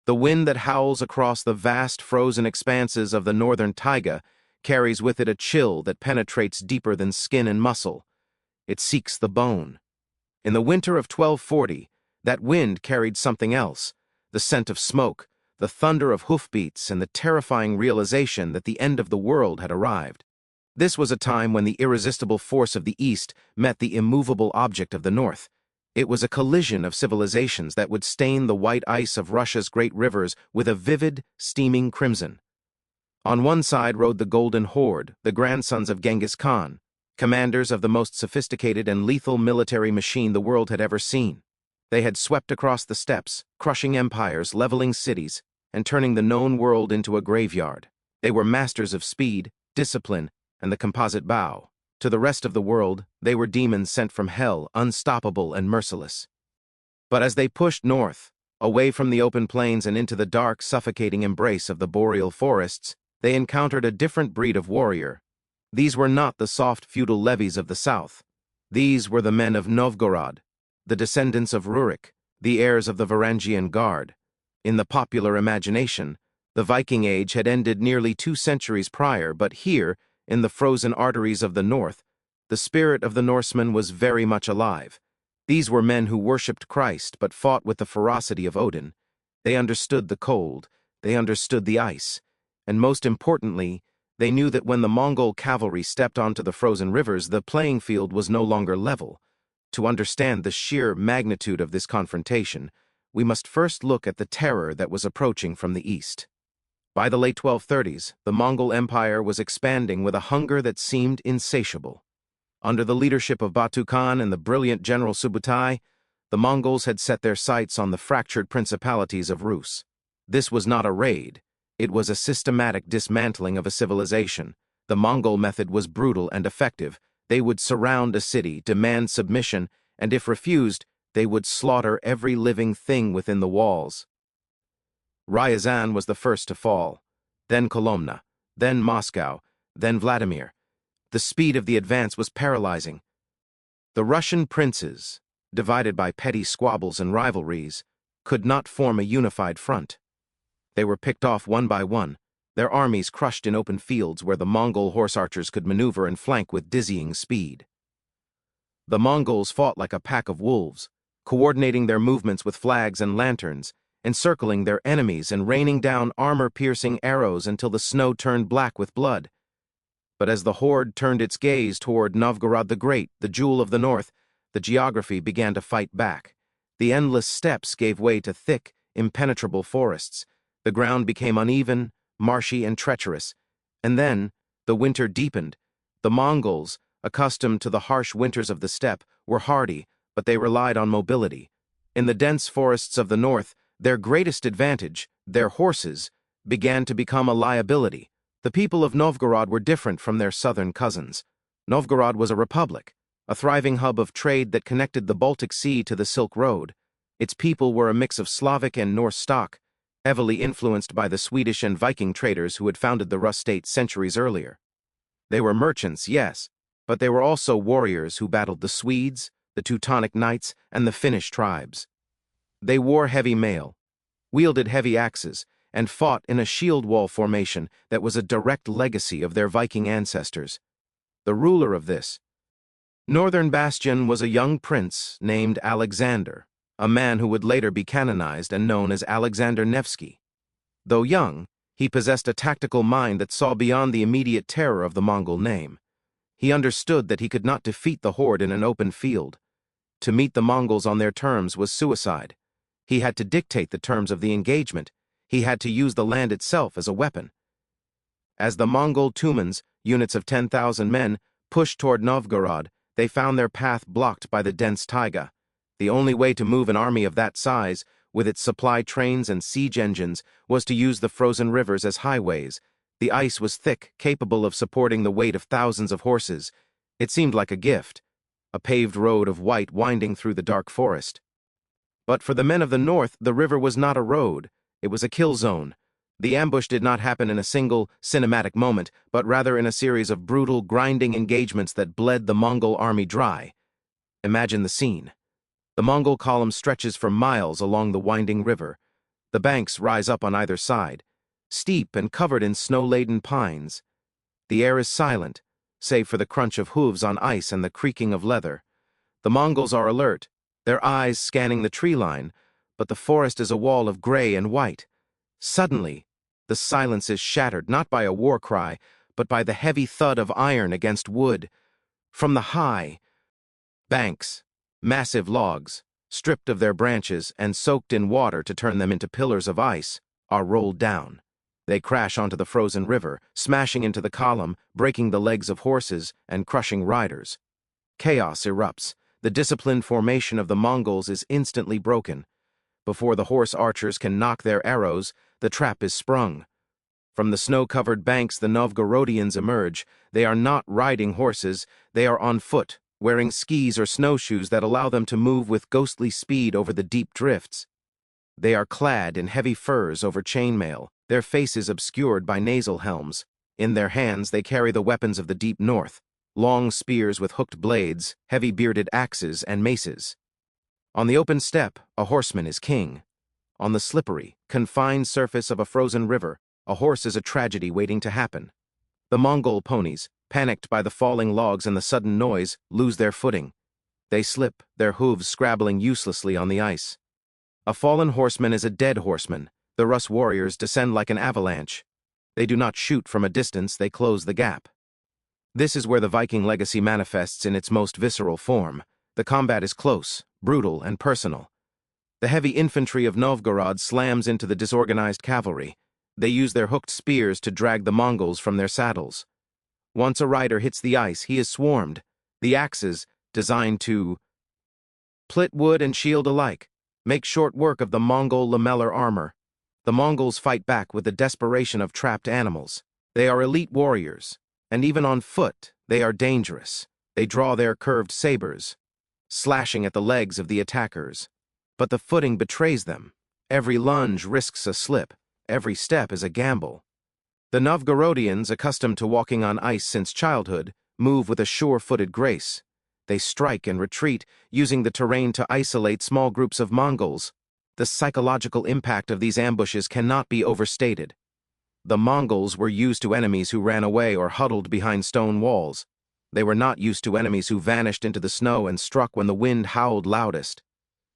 The wind that howls across the vast frozen expanses of the northern taiga carries with it a chill that penetrates deeper than skin and muscle. It seeks the bone. In the winter of 1240, that wind carried something else, the scent of smoke, the thunder of hoofbeats, and the terrifying realization that the end of the world had arrived. This was a time when the irresistible force of the East met the immovable object of the North. It was a collision of civilizations that would stain the white ice of Russia's great rivers with a vivid, steaming crimson. On one side rode the Golden Horde, the grandsons of Genghis Khan, commanders of the most sophisticated and lethal military machine the world had ever seen. They had swept across the steppes, crushing empires, leveling cities, and turning the known world into a graveyard. They were masters of speed, discipline, and the composite bow. To the rest of the world, they were demons sent from hell, unstoppable and merciless. But as they pushed north, away from the open plains and into the dark, suffocating embrace of the boreal forests, they encountered a different breed of warrior. These were not the soft feudal levies of the south. These were the men of Novgorod, the descendants of Rurik, the heirs of the Varangian Guard. In the popular imagination, the Viking Age had ended nearly 2 centuries prior, but here, in the frozen arteries of the north, the spirit of the Norsemen was very much alive. These were men who worshipped Christ but fought with the ferocity of Odin. They understood the cold, they understood the ice, and most importantly, they knew that when the Mongol cavalry stepped onto the frozen rivers, the playing field was no longer level. To understand the sheer magnitude of this confrontation, we must first look at the terror that was approaching from the east. By the late 1230s, the Mongol Empire was expanding with a hunger that seemed insatiable. Under the leadership of Batu Khan and the brilliant General Subutai, the Mongols had set their sights on the fractured principalities of Rus. This was not a raid. It was a systematic dismantling of a civilization. The Mongol method was brutal and effective. They would surround a city, demand submission, and if refused, they would slaughter every living thing within the walls. Ryazan was the first to fall, then Kolomna, then Moscow, then Vladimir. The speed of the advance was paralyzing. The Russian princes, divided by petty squabbles and rivalries, could not form a unified front. They were picked off one by one, their armies crushed in open fields where the Mongol horse archers could maneuver and flank with dizzying speed. The Mongols fought like a pack of wolves, coordinating their movements with flags and lanterns, encircling their enemies and raining down armor-piercing arrows until the snow turned black with blood. But as the horde turned its gaze toward Novgorod the Great, the jewel of the north, the geography began to fight back. The endless steppes gave way to thick, impenetrable forests. The ground became uneven, marshy, and treacherous. And then, the winter deepened. The Mongols, accustomed to the harsh winters of the steppe, were hardy, but they relied on mobility. In the dense forests of the north, their greatest advantage, their horses, began to become a liability. The people of Novgorod were different from their southern cousins. Novgorod was a republic, a thriving hub of trade that connected the Baltic Sea to the Silk Road. Its people were a mix of Slavic and Norse stock, heavily influenced by the Swedish and Viking traders who had founded the Rus state centuries earlier. They were merchants, yes, but they were also warriors who battled the Swedes, the Teutonic Knights, and the Finnish tribes. They wore heavy mail, wielded heavy axes, and fought in a shield wall formation that was a direct legacy of their Viking ancestors. The ruler of this northern bastion was a young prince named Alexander, a man who would later be canonized and known as Alexander Nevsky. Though young, he possessed a tactical mind that saw beyond the immediate terror of the Mongol name. He understood that he could not defeat the horde in an open field. To meet the Mongols on their terms was suicide. He had to dictate the terms of the engagement. He had to use the land itself as a weapon. As the Mongol Tumans, units of 10,000 men, pushed toward Novgorod, they found their path blocked by the dense taiga. The only way to move an army of that size, with its supply trains and siege engines, was to use the frozen rivers as highways. The ice was thick, capable of supporting the weight of thousands of horses. It seemed like a gift, a paved road of white winding through the dark forest. But for the men of the north, the river was not a road. It was a kill zone. The ambush did not happen in a single, cinematic moment, but rather in a series of brutal, grinding engagements that bled the Mongol army dry. Imagine the scene. The Mongol column stretches for miles along the winding river. The banks rise up on either side, steep and covered in snow-laden pines. The air is silent, save for the crunch of hooves on ice and the creaking of leather. The Mongols are alert, their eyes scanning the tree line, but the forest is a wall of gray and white. Suddenly, the silence is shattered not by a war cry, but by the heavy thud of iron against wood. From the high banks, massive logs, stripped of their branches and soaked in water to turn them into pillars of ice, are rolled down. They crash onto the frozen river, smashing into the column, breaking the legs of horses and crushing riders. Chaos erupts. The disciplined formation of the Mongols is instantly broken. Before the horse archers can knock their arrows, the trap is sprung. From the snow-covered banks the Novgorodians emerge. They are not riding horses, they are on foot, wearing skis or snowshoes that allow them to move with ghostly speed over the deep drifts. They are clad in heavy furs over chainmail, their faces obscured by nasal helms. In their hands they carry the weapons of the deep north, long spears with hooked blades, heavy bearded axes, and maces. On the open steppe, a horseman is king. On the slippery, confined surface of a frozen river, a horse is a tragedy waiting to happen. The Mongol ponies, panicked by the falling logs and the sudden noise, lose their footing. They slip, their hooves scrabbling uselessly on the ice. A fallen horseman is a dead horseman. The Rus warriors descend like an avalanche. They do not shoot from a distance, they close the gap. This is where the Viking legacy manifests in its most visceral form. The combat is close, brutal, and personal. The heavy infantry of Novgorod slams into the disorganized cavalry. They use their hooked spears to drag the Mongols from their saddles. Once a rider hits the ice, he is swarmed. The axes, designed to split wood and shield alike, make short work of the Mongol lamellar armor. The Mongols fight back with the desperation of trapped animals. They are elite warriors, and even on foot, they are dangerous. They draw their curved sabers, slashing at the legs of the attackers. But the footing betrays them. Every lunge risks a slip. Every step is a gamble. The Novgorodians, accustomed to walking on ice since childhood, move with a sure-footed grace. They strike and retreat, using the terrain to isolate small groups of Mongols. The psychological impact of these ambushes cannot be overstated. The Mongols were used to enemies who ran away or huddled behind stone walls. They were not used to enemies who vanished into the snow and struck when the wind howled loudest.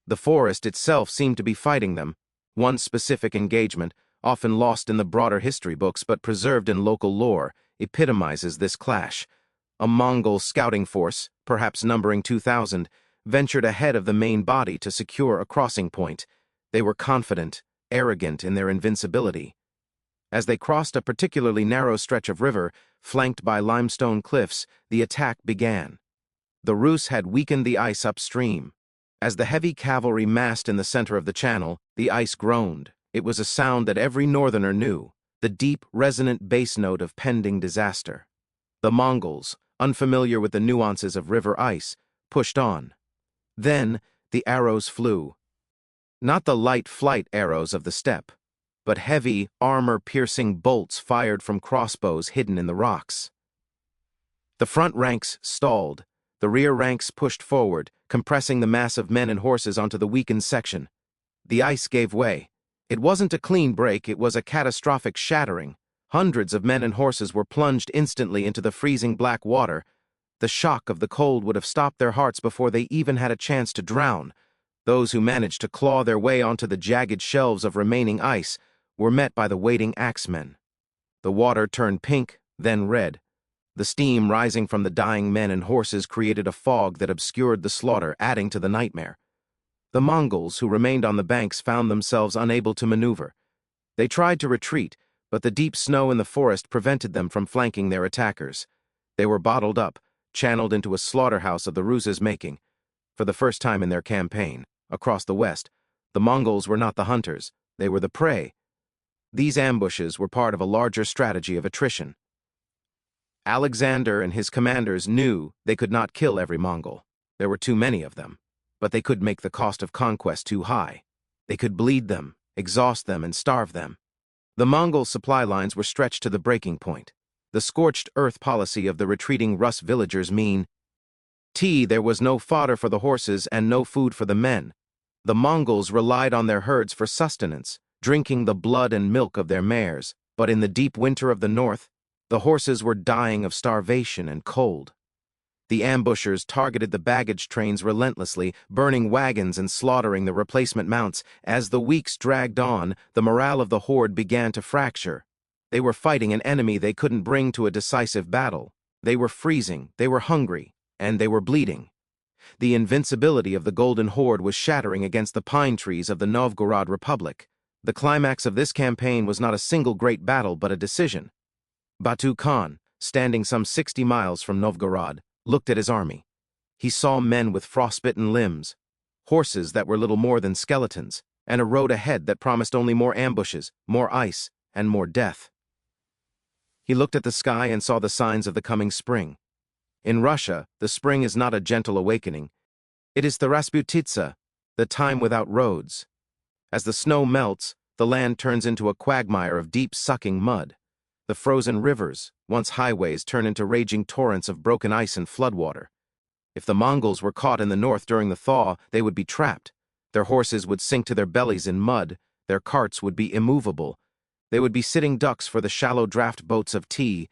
The forest itself seemed to be fighting them. One specific engagement, often lost in the broader history books but preserved in local lore, epitomizes this clash. A Mongol scouting force, perhaps numbering 2,000, ventured ahead of the main body to secure a crossing point. They were confident, arrogant in their invincibility. As they crossed a particularly narrow stretch of river, flanked by limestone cliffs, the attack began. The Rus had weakened the ice upstream. As the heavy cavalry massed in the center of the channel, the ice groaned. It was a sound that every northerner knew, the deep, resonant bass note of pending disaster. The Mongols, unfamiliar with the nuances of river ice, pushed on. Then the arrows flew. Not the light flight arrows of the steppe, but heavy, armor-piercing bolts fired from crossbows hidden in the rocks. The front ranks stalled. The rear ranks pushed forward, compressing the mass of men and horses onto the weakened section. The ice gave way. It wasn't a clean break, it was a catastrophic shattering. Hundreds of men and horses were plunged instantly into the freezing black water. The shock of the cold would have stopped their hearts before they even had a chance to drown. Those who managed to claw their way onto the jagged shelves of remaining ice were met by the waiting axemen. The water turned pink, then red. The steam rising from the dying men and horses created a fog that obscured the slaughter, adding to the nightmare. The Mongols who remained on the banks found themselves unable to maneuver. They tried to retreat, but the deep snow in the forest prevented them from flanking their attackers. They were bottled up, channeled into a slaughterhouse of the Rus's making. For the first time in their campaign, across the west, the Mongols were not the hunters, they were the prey. These ambushes were part of a larger strategy of attrition. Alexander and his commanders knew they could not kill every Mongol. There were too many of them. But they could make the cost of conquest too high. They could bleed them, exhaust them, and starve them. The Mongol supply lines were stretched to the breaking point. The scorched earth policy of the retreating Rus villagers there was no fodder for the horses and no food for the men. The Mongols relied on their herds for sustenance, drinking the blood and milk of their mares, but in the deep winter of the north, the horses were dying of starvation and cold. The ambushers targeted the baggage trains relentlessly, burning wagons and slaughtering the replacement mounts. As the weeks dragged on, the morale of the horde began to fracture. They were fighting an enemy they couldn't bring to a decisive battle. They were freezing, they were hungry, and they were bleeding. The invincibility of the Golden Horde was shattering against the pine trees of the Novgorod Republic. The climax of this campaign was not a single great battle but a decision. Batu Khan, standing some 60 miles from Novgorod, looked at his army. He saw men with frostbitten limbs, horses that were little more than skeletons, and a road ahead that promised only more ambushes, more ice, and more death. He looked at the sky and saw the signs of the coming spring. In Russia, the spring is not a gentle awakening. It is the Rasputitsa, the time without roads. As the snow melts, the land turns into a quagmire of deep, sucking mud. The frozen rivers, once highways, turn into raging torrents of broken ice and floodwater. If the Mongols were caught in the north during the thaw, they would be trapped. Their horses would sink to their bellies in mud, their carts would be immovable. They would be sitting ducks for the shallow draft boats of tea.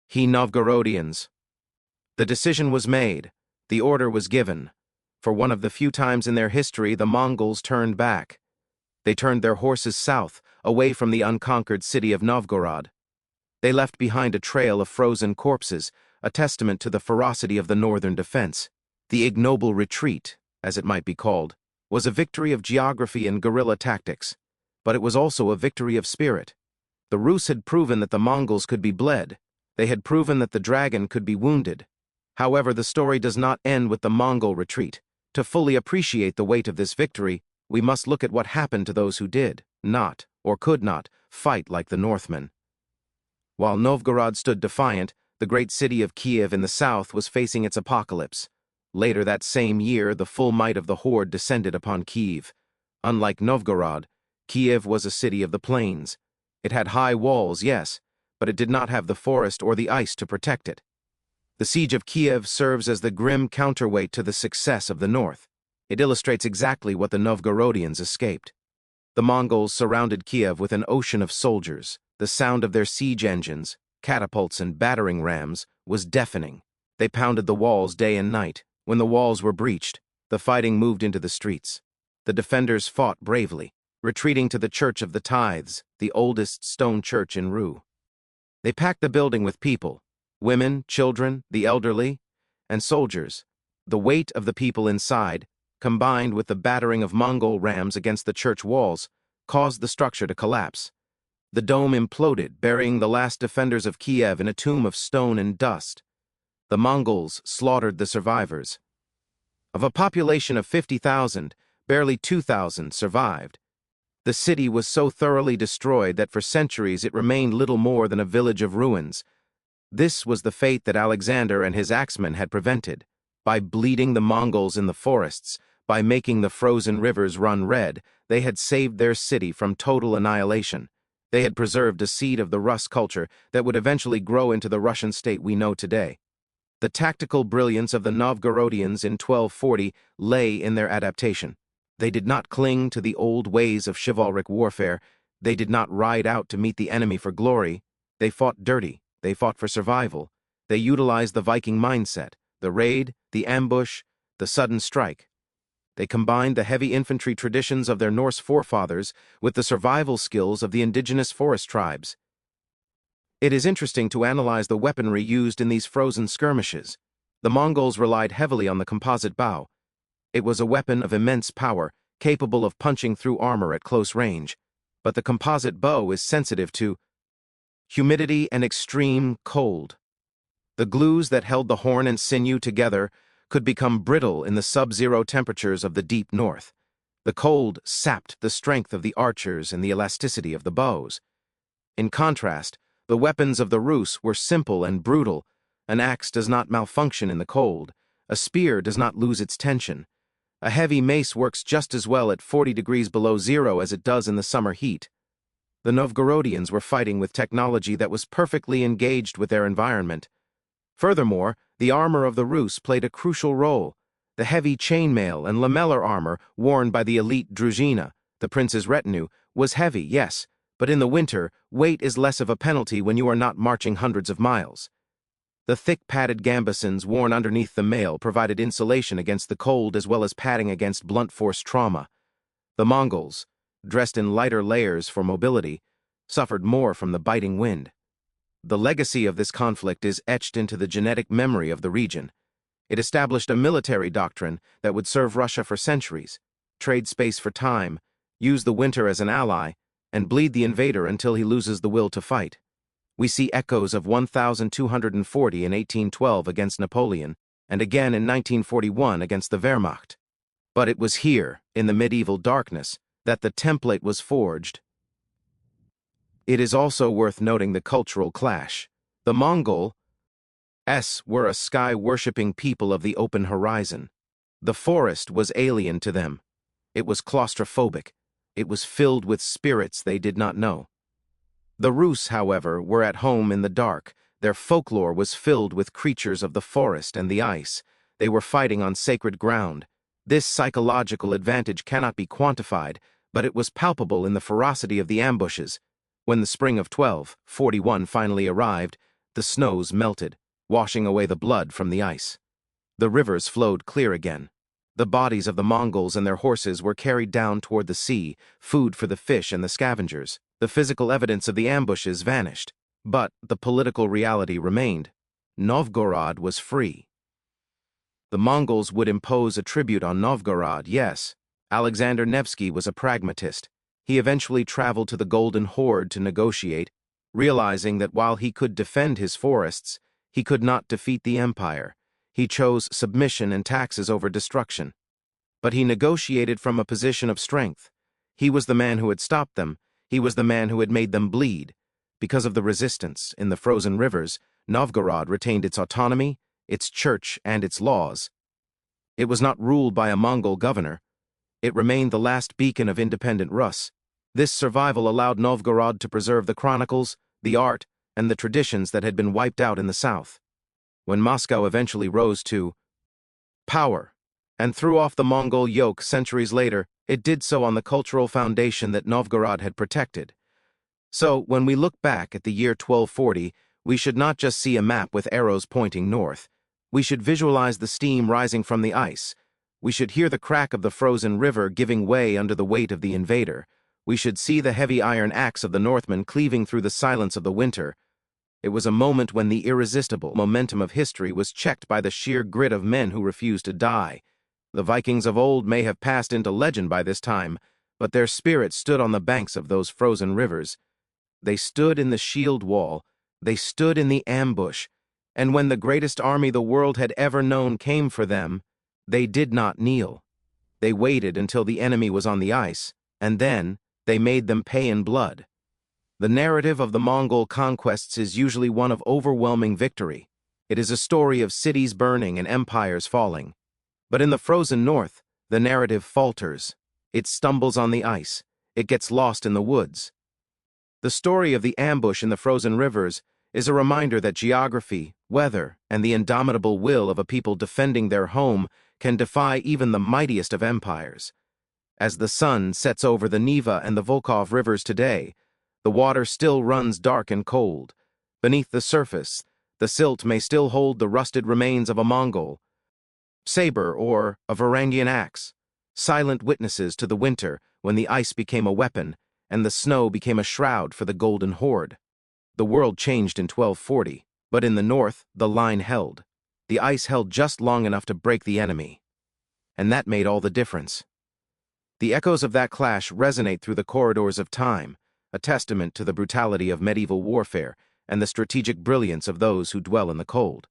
He Novgorodians. The decision was made. The order was given. For one of the few times in their history, the Mongols turned back. They turned their horses south, away from the unconquered city of Novgorod. They left behind a trail of frozen corpses, a testament to the ferocity of the northern defense. The ignoble retreat, as it might be called, was a victory of geography and guerrilla tactics, but it was also a victory of spirit. The Rus had proven that the Mongols could be bled. They had proven that the dragon could be wounded. However, the story does not end with the Mongol retreat. To fully appreciate the weight of this victory, we must look at what happened to those who did not, or could not, fight like the Northmen. While Novgorod stood defiant, the great city of Kiev in the south was facing its apocalypse. Later that same year, the full might of the horde descended upon Kiev. Unlike Novgorod, Kiev was a city of the plains. It had high walls, yes, but it did not have the forest or the ice to protect it. The siege of Kiev serves as the grim counterweight to the success of the north. It illustrates exactly what the Novgorodians escaped. The Mongols surrounded Kiev with an ocean of soldiers. The sound of their siege engines, catapults and battering rams, was deafening. They pounded the walls day and night. When the walls were breached, the fighting moved into the streets. The defenders fought bravely, retreating to the Church of the Tithes, the oldest stone church in Ru. They packed the building with people, women, children, the elderly, and soldiers. The weight of the people inside, combined with the battering of Mongol rams against the church walls, caused the structure to collapse. The dome imploded, burying the last defenders of Kiev in a tomb of stone and dust. The Mongols slaughtered the survivors. Of a population of 50,000, barely 2,000 survived. The city was so thoroughly destroyed that for centuries it remained little more than a village of ruins. This was the fate that Alexander and his axemen had prevented. By bleeding the Mongols in the forests, by making the frozen rivers run red, they had saved their city from total annihilation. They had preserved a seed of the Rus culture that would eventually grow into the Russian state we know today. The tactical brilliance of the Novgorodians in 1240 lay in their adaptation. They did not cling to the old ways of chivalric warfare. They did not ride out to meet the enemy for glory. They fought dirty. They fought for survival. They utilized the Viking mindset, the raid, the ambush, the sudden strike. They combined the heavy infantry traditions of their Norse forefathers with the survival skills of the indigenous forest tribes. It is interesting to analyze the weaponry used in these frozen skirmishes. The Mongols relied heavily on the composite bow. It was a weapon of immense power, capable of punching through armor at close range. But the composite bow is sensitive to humidity and extreme cold. The glues that held the horn and sinew together could become brittle in the sub-zero temperatures of the deep north. The cold sapped the strength of the archers and the elasticity of the bows. In contrast, the weapons of the Rus were simple and brutal. An axe does not malfunction in the cold. A spear does not lose its tension. A heavy mace works just as well at 40 degrees below zero as it does in the summer heat. The Novgorodians were fighting with technology that was perfectly engaged with their environment. Furthermore, the armor of the Rus played a crucial role. The heavy chainmail and lamellar armor worn by the elite druzhina, the prince's retinue, was heavy, yes, but in the winter, weight is less of a penalty when you are not marching hundreds of miles. The thick padded gambesons worn underneath the mail provided insulation against the cold as well as padding against blunt force trauma. The Mongols, dressed in lighter layers for mobility, suffered more from the biting wind. The legacy of this conflict is etched into the genetic memory of the region. It established a military doctrine that would serve Russia for centuries: trade space for time, use the winter as an ally, and bleed the invader until he loses the will to fight. We see echoes of 1240 in 1812 against Napoleon, and again in 1941 against the Wehrmacht. But it was here, in the medieval darkness, that the template was forged. It is also worth noting the cultural clash. The Mongols were a sky-worshipping people of the open horizon. The forest was alien to them. It was claustrophobic. It was filled with spirits they did not know. The Rus, however, were at home in the dark. Their folklore was filled with creatures of the forest and the ice. They were fighting on sacred ground. This psychological advantage cannot be quantified, but it was palpable in the ferocity of the ambushes. When the spring of 1241 finally arrived, the snows melted, washing away the blood from the ice. The rivers flowed clear again. The bodies of the Mongols and their horses were carried down toward the sea, food for the fish and the scavengers. The physical evidence of the ambushes vanished, but the political reality remained. Novgorod was free. The Mongols would impose a tribute on Novgorod, yes. Alexander Nevsky was a pragmatist. He eventually traveled to the Golden Horde to negotiate, realizing that while he could defend his forests, he could not defeat the empire. He chose submission and taxes over destruction. But he negotiated from a position of strength. He was the man who had stopped them. He was the man who had made them bleed. Because of the resistance in the frozen rivers, Novgorod retained its autonomy, its church, and its laws. It was not ruled by a Mongol governor. It remained the last beacon of independent Rus. This survival allowed Novgorod to preserve the chronicles, the art, and the traditions that had been wiped out in the south. When Moscow eventually rose to power and threw off the Mongol yoke centuries later, it did so on the cultural foundation that Novgorod had protected. So, when we look back at the year 1240, we should not just see a map with arrows pointing north. We should visualize the steam rising from the ice. We should hear the crack of the frozen river giving way under the weight of the invader. We should see the heavy iron axe of the Northmen cleaving through the silence of the winter. It was a moment when the irresistible momentum of history was checked by the sheer grit of men who refused to die. The Vikings of old may have passed into legend by this time, but their spirits stood on the banks of those frozen rivers. They stood in the shield wall. They stood in the ambush. And when the greatest army the world had ever known came for them, they did not kneel. They waited until the enemy was on the ice, and then they made them pay in blood. The narrative of the Mongol conquests is usually one of overwhelming victory. It is a story of cities burning and empires falling. But in the frozen north, the narrative falters. It stumbles on the ice. It gets lost in the woods. The story of the ambush in the frozen rivers is a reminder that geography, weather, and the indomitable will of a people defending their home can defy even the mightiest of empires. As the sun sets over the Neva and the Volkhov rivers today, the water still runs dark and cold. Beneath the surface, the silt may still hold the rusted remains of a Mongol saber or a Varangian axe, silent witnesses to the winter when the ice became a weapon and the snow became a shroud for the Golden Horde. The world changed in 1240, but in the north, the line held. The ice held just long enough to break the enemy. And that made all the difference. The echoes of that clash resonate through the corridors of time, a testament to the brutality of medieval warfare and the strategic brilliance of those who dwell in the cold.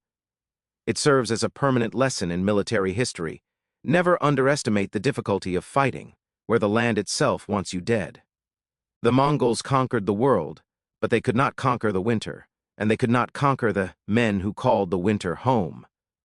It serves as a permanent lesson in military history. Never underestimate the difficulty of fighting, where the land itself wants you dead. The Mongols conquered the world, but they could not conquer the winter, and they could not conquer the men who called the winter home.